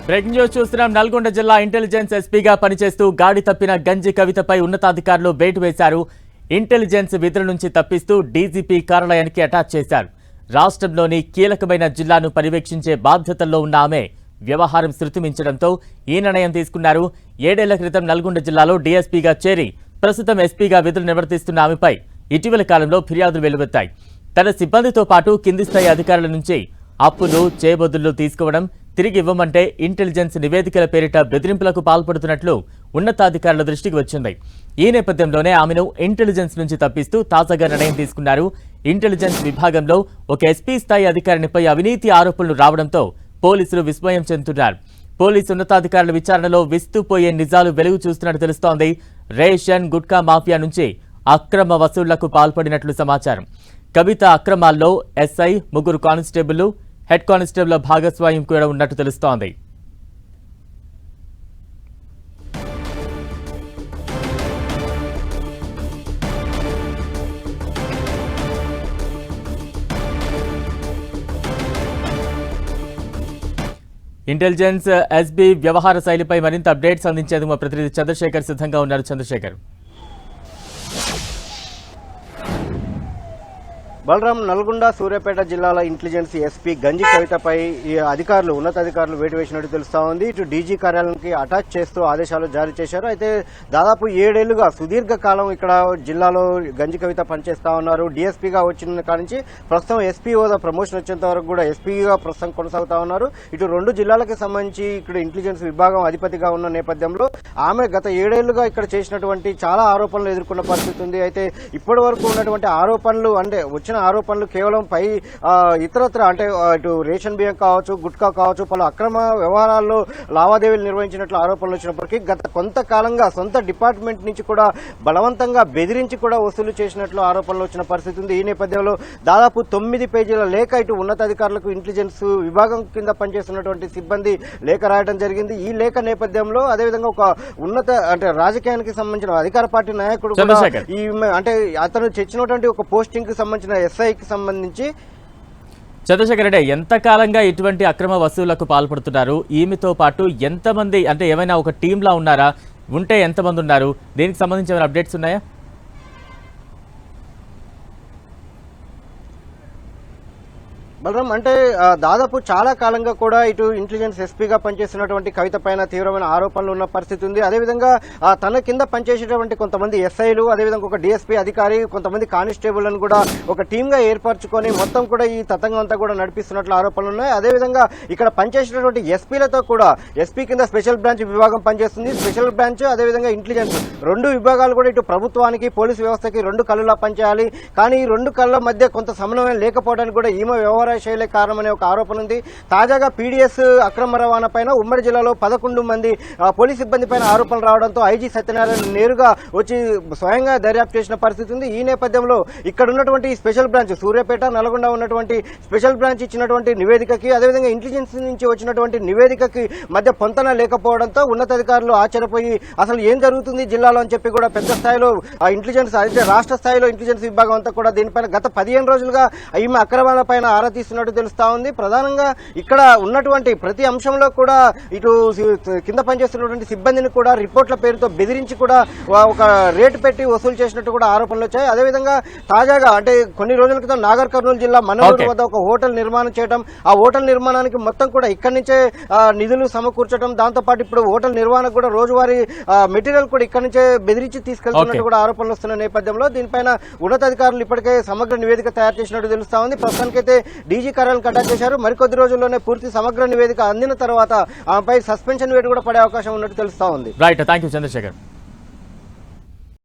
Breaking news చూస్తున్నాం. నల్గొండ జిల్లా intelligence ఎస్పీగా పనిచేస్తూ గాడి తప్పిన గంజి కవితపై ఉన్నతాధికారులు వేటు వేశారు. ఇంటెలిజెన్స్ విధుల నుంచి తప్పిస్తూ డీజీపీ కార్యాలయానికి అటాచ్ చేశారు. రాష్ట్రంలోని కీలకమైన జిల్లాను పర్యవేక్షించే బాధ్యతల్లో ఉన్న ఆమె వ్యవహారం శృతిమించడంతో ఈ నిర్ణయం తీసుకున్నారు. 7 ఏళ్ల క్రితం నల్గొండ జిల్లాలో డీఎస్పీగా చేరి ప్రస్తుతం ఎస్పీగా విధులు నిర్వర్తిస్తున్న ఆమెపై ఇటీవల కాలంలో ఫిర్యాదులు వెలువెత్తాయి. తన సిబ్బందితో పాటు కింది స్థాయి అధికారుల నుంచి అప్పులు చేబదుళ్లు తీసుకోవడం, తిరిగి ఇవ్వమంటే ఇంటెలిజెన్స్ నివేదికల పేరిట బెదిరింపులకు పాల్పడుతున్నట్లు ఉన్నతాధికారుల దృష్టికి వచ్చింది. ఈ నేపథ్యంలోనే ఆమెను ఇంటెలిజెన్స్ నుంచి తప్పిస్తూ తాజాగా నిర్ణయం తీసుకున్నారు. ఇంటెలిజెన్స్ విభాగంలో ఒక ఎస్పీ స్థాయి అధికారినిపై అవినీతి ఆరోపణలు రావడంతో పోలీసులు విస్మయం చెందుతున్నారు. పోలీసు ఉన్నతాధికారుల విచారణలో విస్తుపోయే నిజాలు వెలుగు చూస్తున్నట్టు తెలుస్తోంది. రేషన్ గుట్కా మాఫియా నుంచి అక్రమ వసూళ్లకు పాల్పడినట్లు సమాచారం. కవిత అక్రమాల్లో ఎస్ఐ, 3 కానిస్టేబుల్, హెడ్ కానిస్టేబుల్ భాగస్వామ్యం కూడా ఉన్నట్టు తెలుస్తోంది. ఇంటెలిజెన్స్ ఎస్బీ వ్యవహార శైలిపై మరింత అప్డేట్స్ అందించేందుకు మా ప్రతినిధి చంద్రశేఖర్ సిద్ధంగా ఉన్నారు. చంద్రశేఖర్. బలరాం, నల్గొండ సూర్యాపేట జిల్లాల ఇంటెలిజెన్స్ ఎస్పీ గంజి కవితపై ఈ ఉన్నతాధికారులు వేటు వేసినట్టు తెలుస్తా ఉంది. ఇటు డీజీ కార్యాలయానికి అటాచ్ చేస్తూ ఆదేశాలు జారీ చేశారు. అయితే దాదాపు 7 ఏళ్లుగా సుదీర్ఘ కాలం ఇక్కడ జిల్లాలో గంజి కవిత పనిచేస్తా ఉన్నారు. డీఎస్పీగా వచ్చిన కాడి నుంచి ప్రస్తుతం ఎస్పీ హోదా ప్రమోషన్ వచ్చేంత వరకు కూడా ఎస్పీగా ప్రస్తుతం కొనసాగుతా ఉన్నారు. ఇటు 2 జిల్లాలకు సంబంధించి ఇక్కడ ఇంటెలిజెన్స్ విభాగం అధిపతిగా ఉన్న నేపథ్యంలో ఆమె గత 7 ఏళ్లుగా ఇక్కడ చేసినటువంటి చాలా ఆరోపణలు ఎదుర్కొన్న పరిస్థితి ఉంది. అయితే ఇప్పటి వరకు ఉన్నటువంటి ఆరోపణలు అంటే వచ్చిన ఆరోపణలు కేవలం పై ఇతరత్ర అంటే ఇటు రేషన్ బియ్యం కావచ్చు, గుట్కా కావచ్చు, పలు అక్రమ వ్యవహారాల్లో లావాదేవీలు నిర్వహించినట్లు ఆరోపణలు వచ్చినప్పటికీ గత కొంతకాలంగా సొంత డిపార్ట్మెంట్ నుంచి కూడా బలవంతంగా బెదిరించి కూడా వసూలు చేసినట్లు ఆరోపణలు వచ్చిన పరిస్థితి ఉంది. ఈ నేపథ్యంలో దాదాపు 9 పేజీల లేఖ ఇటు ఉన్నతాధికారులకు ఇంటెలిజెన్స్ విభాగం కింద పనిచేస్తున్నటువంటి సిబ్బంది లేఖ రాయడం జరిగింది. ఈ లేఖ నేపథ్యంలో అదేవిధంగా ఒక అంటే రాజకీయానికి సంబంధించిన అధికార పార్టీ నాయకుడు కూడా ఈ అంటే అతను తెచ్చినటువంటి ఒక పోస్టింగ్ కి సంబంధించిన ఎస్ఐకి సంబంధించి చంద్రశేఖర్ రెడ్డి ఎంతకాలంగా ఇటువంటి అక్రమ వసూళ్లకు పాల్పడుతున్నారు? ఈమెతో పాటు ఎంతమంది, అంటే ఏమైనా ఒక టీంలా ఉన్నారా? ఉంటే ఎంతమంది ఉన్నారు? దీనికి సంబంధించి ఏమైనా అప్డేట్స్ ఉన్నాయా? బలరాం, అంటే దాదాపు చాలా కాలంగా కూడా ఇటు ఇంటెలిజెన్స్ ఎస్పీగా పనిచేస్తున్నటువంటి కవిత పైన తీవ్రమైన ఆరోపణలు ఉన్న పరిస్థితి ఉంది. అదేవిధంగా తన కింద పనిచేసేటువంటి కొంతమంది ఎస్ఐలు, అదేవిధంగా ఒక డీఎస్పీ అధికారి, కొంతమంది కానిస్టేబుల్లను కూడా ఒక టీంగా ఏర్పరచుకొని మొత్తం కూడా ఈ తతంగం అంతా కూడా నడిపిస్తున్నట్లు ఆరోపణలు ఉన్నాయి. అదేవిధంగా ఇక్కడ పనిచేసేటటువంటి ఎస్పీలతో కూడా ఎస్పీ కింద స్పెషల్ బ్రాంచ్ విభాగం పనిచేస్తుంది. స్పెషల్ బ్రాంచ్ అదేవిధంగా ఇంటెలిజెన్స్ 2 విభాగాలు కూడా ఇటు ప్రభుత్వానికి, పోలీసు వ్యవస్థకి 2 కళ్ళులా పనిచేయాలి. కానీ ఈ 2 కళ్ళ మధ్య కొంత సమన్వయం లేకపోవడానికి కూడా ఈమె వ్యవహార శైలే కారణమనే ఒక ఆరోపణ ఉంది. తాజాగా పీడీఎస్ అక్రమ రవాణా పైన ఉమ్మడి జిల్లాలో 11 మంది పోలీస్ సిబ్బంది పైన ఆరోపణలు రావడంతో ఐజీ సత్యనారాయణ నేరుగా వచ్చి స్వయంగా దర్యాప్తు చేసిన పరిస్థితి ఉంది. ఈ నేపథ్యంలో ఇక్కడ ఉన్నటువంటి స్పెషల్ బ్రాంచ్ సూర్యాపేట, నల్గొండ ఉన్నటువంటి స్పెషల్ బ్రాంచ్ ఇచ్చినటువంటి నివేదికకి, అదేవిధంగా ఇంటెలిజెన్స్ నుంచి వచ్చినటువంటి నివేదికకి మధ్య పొంతన లేకపోవడంతో ఉన్నతాధికారులు ఆశ్చర్యపోయి అసలు ఏం జరుగుతుంది జిల్లాలో అని చెప్పి కూడా పెద్ద స్థాయిలో ఇంటెలిజెన్స్ అయితే రాష్ట్ర స్థాయిలో ఇంటెలిజెన్స్ విభాగం అంతా కూడా దీనిపైన గత 15 రోజులుగా ఈమె అక్రమాల పైన ఆరా తీస్తున్నట్టు తెలుస్తా ఉంది. ప్రధానంగా ఇక్కడ ఉన్నటువంటి ప్రతి అంశంలో కూడా ఇటు కింద పనిచేస్తున్నటువంటి సిబ్బందిని కూడా రిపోర్ట్ల పేరుతో బెదిరించి కూడా ఒక రేటు పెట్టి వసూలు చేసినట్టు కూడా ఆరోపణలు వచ్చాయి. అదేవిధంగా తాజాగా అంటే కొన్ని రోజుల క్రితం నాగర్ కర్నూలు జిల్లా మనూరు వద్ద ఒక హోటల్ నిర్మాణం చేయడం, ఆ హోటల్ నిర్మాణానికి మొత్తం కూడా ఇక్కడి నుంచే నిధులు సమకూర్చడం, దాంతోపాటు ఇప్పుడు హోటల్ నిర్వహణకు కూడా రోజువారీ మెటీరియల్ కూడా ఇక్కడి నుంచే బెదిరించి తీసుకెళ్తున్నట్టు కూడా ఆరోపణలు వస్తున్న నేపథ్యంలో దీనిపైన ఉన్నతాధికారులు ఇప్పటికే సమగ్ర నివేదిక తయారు చేసినట్టు తెలుస్తా ఉంది. ప్రస్తుతానికైతే డీజీ కార్యాలయానికి అటాచ్ చేశారు. మరికొద్ది రోజుల్లోనే పూర్తి సమగ్ర నివేదిక అందిన తర్వాత ఆమెపై సస్పెన్షన్ వేటు కూడా పడే అవకాశం ఉన్నట్టు తెలుస్తా ఉంది. Right, thank you Chandrasekhar.